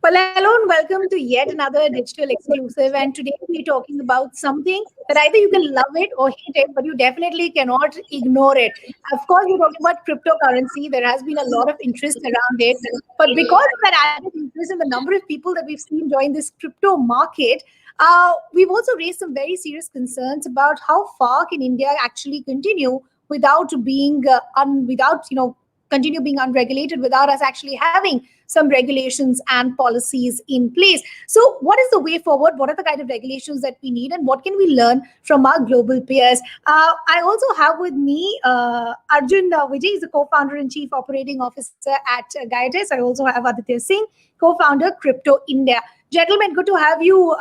Well, hello and welcome to yet another digital exclusive. And today we're talking about something that either you can love it or hate it, but you definitely cannot ignore it. Of course, we're talking about cryptocurrency. There has been a lot of interest around it. But because of that added interest and the number of people that we've seen join this crypto market, we've also raised some very serious concerns about how far can India actually continue without being without continue being unregulated without us actually having some regulations and policies in place. So, what is the way forward? What are the kind of regulations that we need, and what can we learn from our global peers? I also have with me Arjun Vijay, is the co-founder and chief operating officer at Gaiatis. I also have Aditya Singh, co-founder Crypto India. Gentlemen, good to have you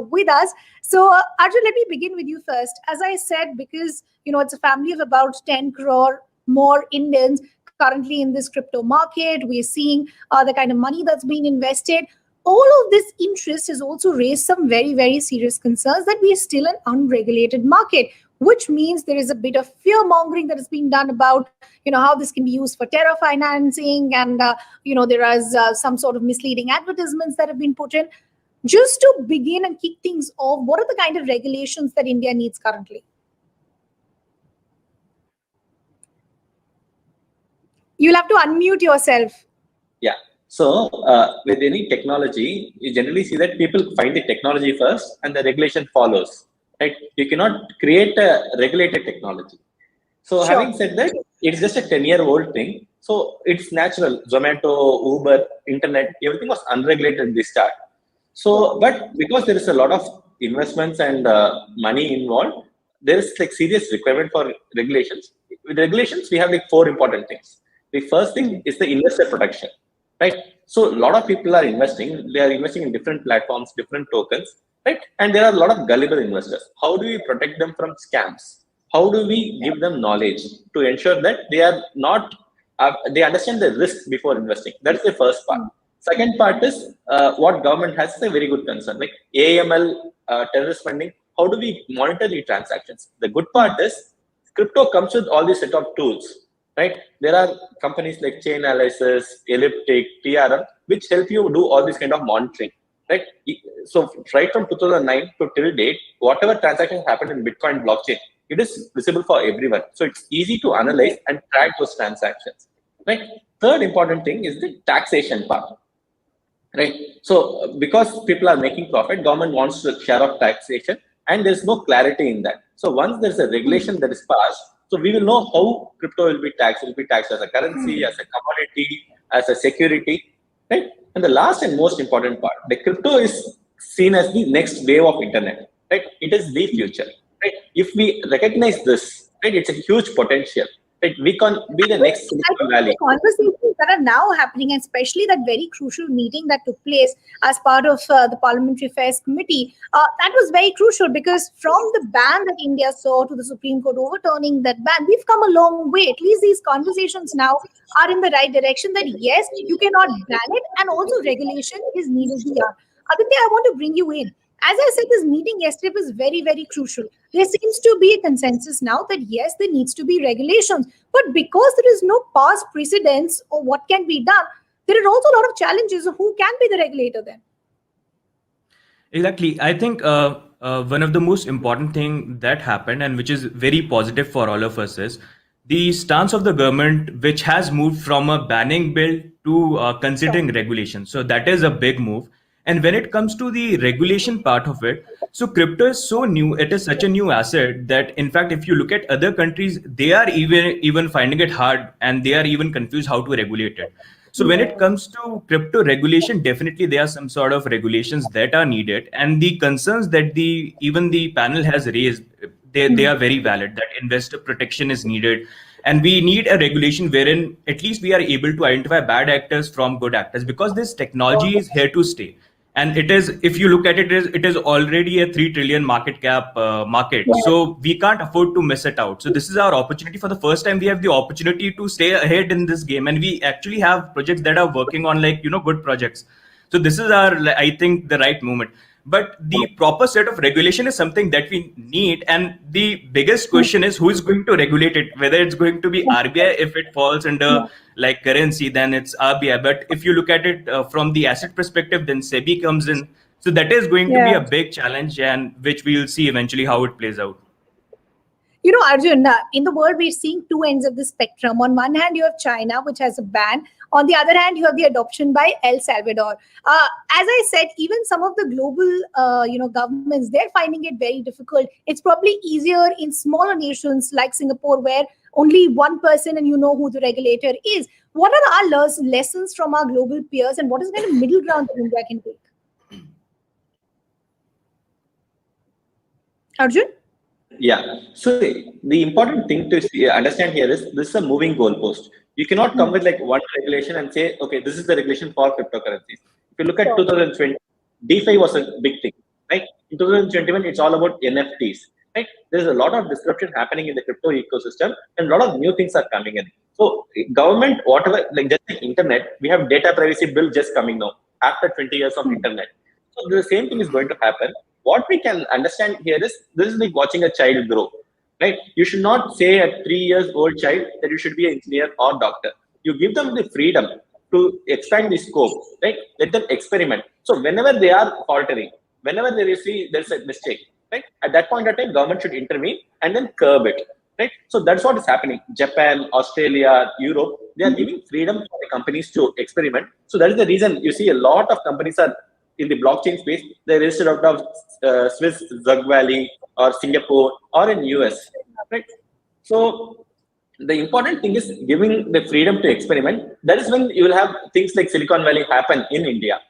with us. So, Arjun, let me begin with you first. As I said, because it's a family of about 10 crore more Indians currently in this crypto market. We're seeing the kind of money that's being invested. All of this interest has also raised some very, very serious concerns that we are still an unregulated market, which means there is a bit of fear mongering that is being done about, how this can be used for terror financing, and there is some sort of misleading advertisements that have been put in. Just to begin and kick things off, what are the kind of regulations that India needs currently? You'll have to unmute yourself. Yeah. So with any technology, you generally see that people find the technology first and the regulation follows. Right? You cannot create a regulated technology. So Sure. having said that, it's just a 10-year-old thing. So it's natural. Zomato, Uber, internet, everything was unregulated at the start. So, but because there is a lot of investments and money involved, there is like serious requirement for regulations. With regulations, we have like four important things. The first thing is the investor protection, right? So a lot of people are investing. They are investing in different platforms, different tokens, right? And there are a lot of gullible investors. How do we protect them from scams? How do we give them knowledge to ensure that they are not, they understand the risk before investing? That's the first part. Second part is what government has is a very good concern, like AML, terrorist funding. How do we monitor the transactions? The good part is crypto comes with all these set of tools. Right? There are companies like Chainalysis, Elliptic, TRM, which help you do all this kind of monitoring. Right? So right from 2009 to till date, whatever transactions happened in Bitcoin blockchain, it is visible for everyone. So it's easy to analyze and track those transactions. Right? Third important thing is the taxation part. Right? So because people are making profit, government wants a share of taxation, and there's no clarity in that. So once there's a regulation that is passed, so we will know how crypto will be taxed. It will be taxed as a currency, as a commodity, as a security, right? And the last and most important part, the crypto is seen as the next wave of internet, right? It is the future, right? If we recognize this, right, it's a huge potential. Right? We can be the next Silicon Valley. The conversations that are now happening, especially that very crucial meeting that took place as part of the Parliamentary Affairs Committee, that was very crucial because from the ban that India saw to the Supreme Court overturning that ban, we've come a long way. At least these conversations now are in the right direction that yes, you cannot ban it, and also regulation is needed here. Aditya, I want to bring you in. As I said, this meeting yesterday was very, very crucial. There seems to be a consensus now that yes, there needs to be regulations. But because there is no past precedence or what can be done, there are also a lot of challenges. Who can be the regulator then? Exactly. I think one of the most important thing that happened and which is very positive for all of us is the stance of the government, which has moved from a banning bill to considering regulation. So that is a big move. And when it comes to the regulation part of it, so crypto is so new, it is such a new asset that in fact, if you look at other countries, they are even finding it hard and they are even confused how to regulate it. So when it comes to crypto regulation, definitely there are some sort of regulations that are needed, and the concerns that even the panel has raised, they are very valid. That investor protection is needed, and we need a regulation wherein at least we are able to identify bad actors from good actors, because this technology is here to stay. And it is, if you look at it, it is already a 3 trillion market cap market. So we can't afford to miss it out. So this is our opportunity. For the first time, we have the opportunity to stay ahead in this game. And we actually have projects that are working on good projects. So this is I think the right moment. but the proper set of regulation is something that we need. And the biggest question is who is going to regulate it, whether it's going to be RBI. If it falls under like currency, then it's RBI. But if you look at it from the asset perspective, then SEBI comes in. So that is going to be a big challenge, and which we'll see eventually how it plays out. You know, Arjun, in the world, we're seeing two ends of the spectrum. On one hand, you have China, which has a ban. On the other hand, you have the adoption by El Salvador. As I said, even some of the global, governments, they're finding it very difficult. It's probably easier in smaller nations like Singapore, where only one person and you know who the regulator is. What are our lessons from our global peers, and what is the kind of middle ground that India can take? Arjun? Yeah. So the important thing to understand here is this is a moving goalpost. You cannot come with like one regulation and say, okay, this is the regulation for cryptocurrencies. If you look at 2020, DeFi was a big thing, right? In 2021, it's all about NFTs, right? There's a lot of disruption happening in the crypto ecosystem, and a lot of new things are coming in. So government, whatever, like just the internet, we have data privacy bill just coming now after 20 years of internet. So the same thing is going to happen. What we can understand here is this is like watching a child grow, right? You should not say a 3 years old child that you should be an engineer or doctor. You give them the freedom to expand the scope, right? Let them experiment. So whenever they are faltering, whenever they see there's a mistake, right? At that point of time, government should intervene and then curb it, right? So that's what is happening. Japan, Australia, Europe, they are giving freedom for the companies to experiment. So that is the reason you see a lot of companies are in the blockchain space. They're registered out of Swiss, Zug Valley, or Singapore, or in US, right? So the important thing is giving the freedom to experiment. That is when you will have things like Silicon Valley happen in India,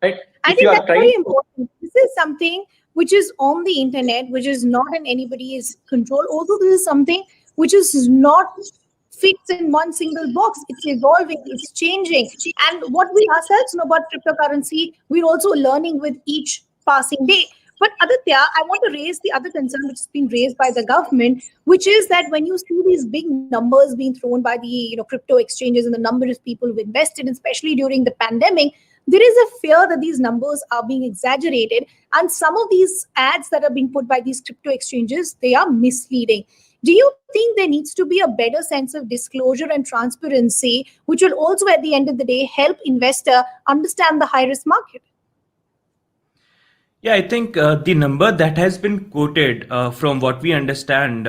right? I think that's very important. This is something which is on the internet, which is not in anybody's control. Also, this is something which is not fixed in one single box. It's evolving, it's changing. And what we ourselves know about cryptocurrency, we're also learning with each passing day. But Aditya, I want to raise the other concern which has been raised by the government, which is that when you see these big numbers being thrown by the crypto exchanges and the number of people who invested, especially during the pandemic, there is a fear that these numbers are being exaggerated. And some of these ads that are being put by these crypto exchanges, they are misleading. Do you think there needs to be a better sense of disclosure and transparency, which will also at the end of the day help investor understand the high risk market? Yeah, I think the number that has been quoted, from what we understand,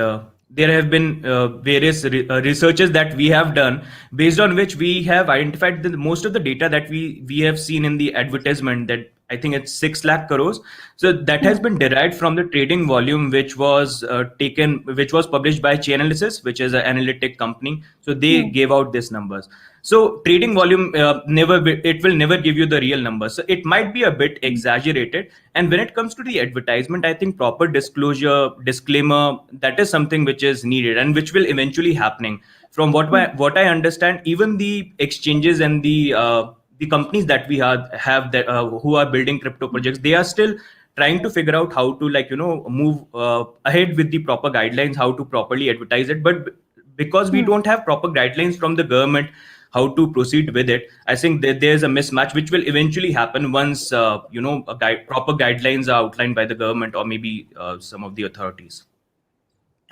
there have been various researches that we have done, based on which we have identified that most of the data that we have seen in the advertisement, that I think it's 6 lakh crores. So that has been derived from the trading volume, which was published by Chainalysis, which is an analytic company. So they gave out these numbers. So trading volume it will never give you the real numbers. So it might be a bit exaggerated. And when it comes to the advertisement, I think proper disclosure, disclaimer, that is something which is needed and which will eventually happening. From what I understand, even the exchanges and the companies that we have that who are building crypto projects, they are still trying to figure out how to move ahead with the proper guidelines, how to properly advertise it. But because we don't have proper guidelines from the government how to proceed with it, I think that there's a mismatch which will eventually happen once proper guidelines are outlined by the government or maybe some of the authorities.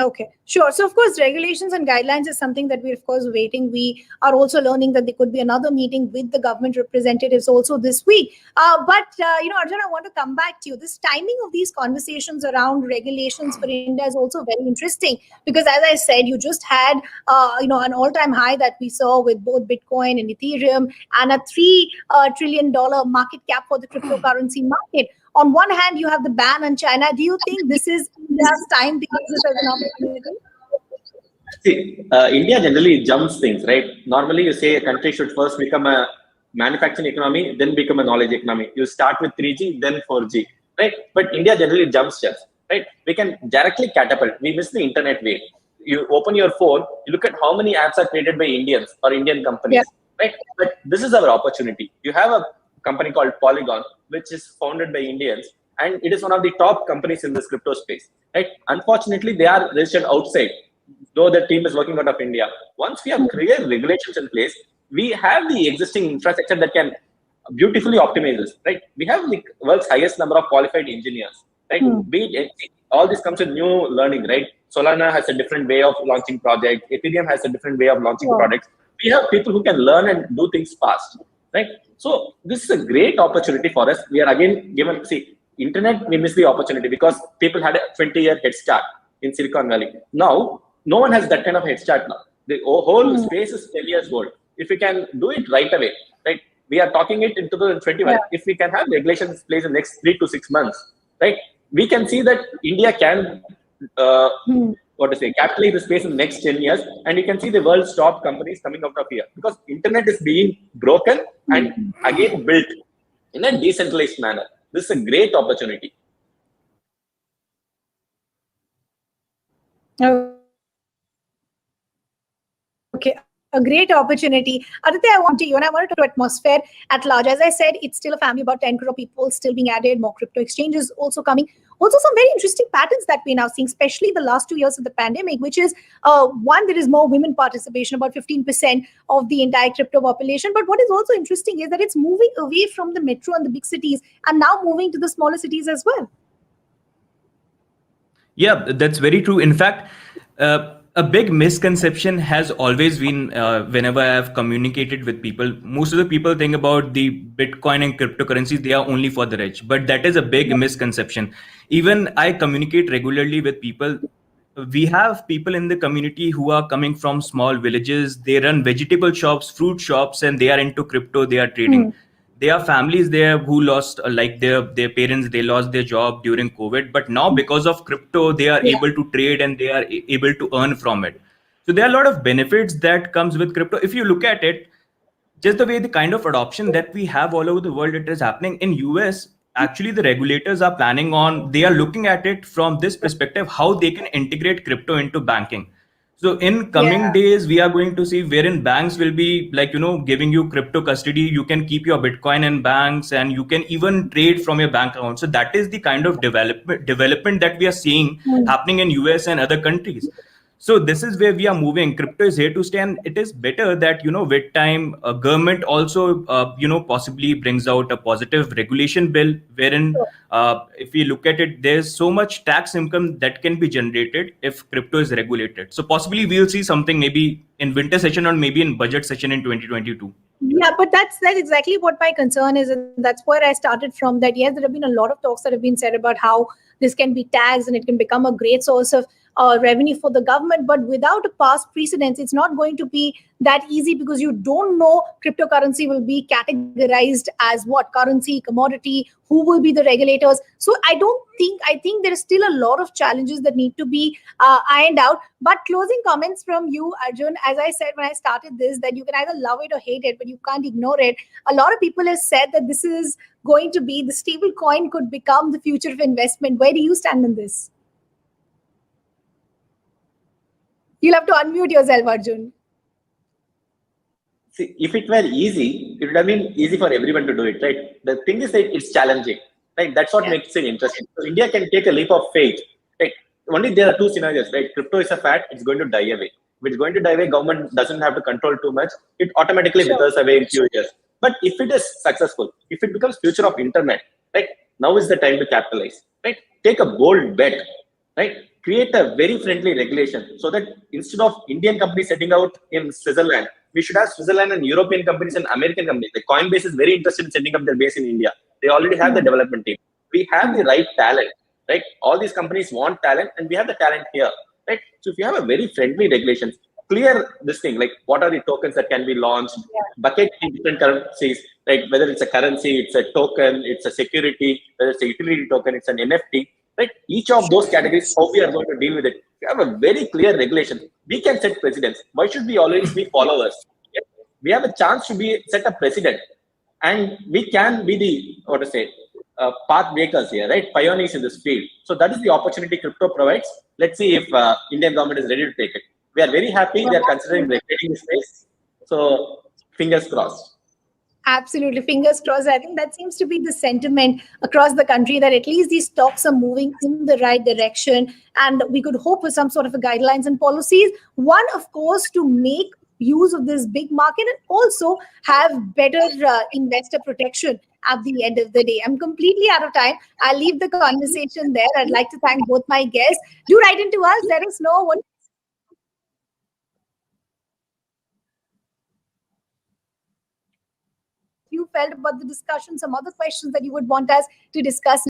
Okay, sure. So, of course, regulations and guidelines is something that we're, of course, waiting. We are also learning that there could be another meeting with the government representatives also this week. But Arjun, I want to come back to you. This timing of these conversations around regulations for India is also very interesting because, as I said, you just had, an all-time high that we saw with both Bitcoin and Ethereum and a $3 trillion market cap for the cryptocurrency market. On one hand, you have the ban on China. Do you think this is India's time to use this as an opportunity? See, India generally jumps things, right? Normally, you say a country should first become a manufacturing economy, then become a knowledge economy. You start with 3G, then 4G, right? But India generally jumps steps, right? We can directly catapult. We miss the internet wave. You open your phone, you look at how many apps are created by Indians or Indian companies, right? But this is our opportunity. You have a company called Polygon, which is founded by Indians, and it is one of the top companies in this crypto space, right? Unfortunately, they are registered outside, though the team is working out of India. Once we have clear regulations in place, we have the existing infrastructure that can beautifully optimizes, right? We have the world's highest number of qualified engineers, right? All this comes with new learning, right? Solana has a different way of launching projects. Ethereum has a different way of launching products. We have people who can learn and do things fast, right? So this is a great opportunity for us. We are again given, see, internet, we miss the opportunity because people had a 20-year head start in Silicon Valley. Now, no one has that kind of head start now. The whole space is 10 years old. If we can do it right away, right? We are talking it in 2021. If we can have regulations in place in the next 3 to 6 months, right? We can see that India can, capitalize the space in the next 10 years, and you can see the world's top companies coming out of here because internet is being broken and again built in a decentralized manner. This is a great opportunity. Okay, a great opportunity. Aditya, I want to you and I want to talk to atmosphere at large. As I said, it's still a family about 10 crore people still being added, more crypto exchanges also coming. Also, some very interesting patterns that we're now seeing, especially the last 2 years of the pandemic, which is one, there is more women participation, about 15% of the entire crypto population. But what is also interesting is that it's moving away from the metro and the big cities and now moving to the smaller cities as well. Yeah, that's very true. In fact, a big misconception has always been whenever I have communicated with people, most of the people think about the Bitcoin and cryptocurrencies, they are only for the rich. But that is a big misconception. Even I communicate regularly with people. We have people in the community who are coming from small villages. They run vegetable shops, fruit shops, and they are into crypto. They are trading. There are families there who lost like their parents, they lost their job during COVID, but now because of crypto they are able to trade and they are able to earn from it. So there are a lot of benefits that comes with crypto. If you look at it, just the way the kind of adoption that we have all over the world, it is happening in US. Actually the regulators are planning on, they are looking at it from this perspective, how they can integrate crypto into banking. So in coming days, we are going to see wherein banks will be like, giving you crypto custody. You can keep your Bitcoin in banks and you can even trade from your bank account. So that is the kind of development that we are seeing happening in US and other countries. So this is where we are moving. Crypto is here to stay, and it is better that with time, government also possibly brings out a positive regulation bill wherein if we look at it, there's so much tax income that can be generated if crypto is regulated. So possibly we'll see something maybe in winter session or maybe in budget session in 2022. Yeah, but that's exactly what my concern is, and that's where I started from. That yes, there have been a lot of talks that have been said about how this can be taxed and it can become a great source of revenue for the government, but without a past precedence, it's not going to be that easy because you don't know cryptocurrency will be categorized as what currency, commodity, who will be the regulators. So I think there is still a lot of challenges that need to be ironed out. But closing comments from you, Arjun, as I said when I started this, that you can either love it or hate it, but you can't ignore it. A lot of people have said that this is going to be, the stable coin could become the future of investment. Where do you stand in this? You'll have to unmute yourself, Arjun. See, if it were easy, it would have been easy for everyone to do it, right? The thing is that it's challenging, right? That's what makes it interesting. So India can take a leap of faith, right? Only there are two scenarios, right? Crypto is a fad, it's going to die away. If it's going to die away, government doesn't have to control too much. It automatically withers away in few years. But if it is successful, if it becomes future of internet, right? Now is the time to capitalize, right? Take a bold bet, right? Create a very friendly regulation so that instead of Indian companies setting out in Switzerland, we should have Switzerland and European companies and American companies. The Coinbase is very interested in setting up their base in India. They already have the development team. We have the right talent, right? All these companies want talent and we have the talent here, right? So if you have a very friendly regulations, clear this thing, like what are the tokens that can be launched, bucket in different currencies, like whether it's a currency, it's a token, it's a security, whether it's a utility token, it's an NFT, right? Each of those categories, how we are going to deal with it. We have a very clear regulation. We can set precedents. Why should we always be followers? We have a chance to set a precedent, and we can be the path makers here, right? Pioneers in this field. So that is the opportunity crypto provides. Let's see if Indian government is ready to take it. We are very happy they are considering regulating this space. So fingers crossed. Absolutely. Fingers crossed. I think that seems to be the sentiment across the country, that at least these talks are moving in the right direction. And we could hope for some sort of a guidelines and policies. One, of course, to make use of this big market and also have better investor protection at the end of the day. I'm completely out of time. I'll leave the conversation there. I'd like to thank both my guests. Do write into us. Let us know what you felt about the discussion, some other questions that you would want us to discuss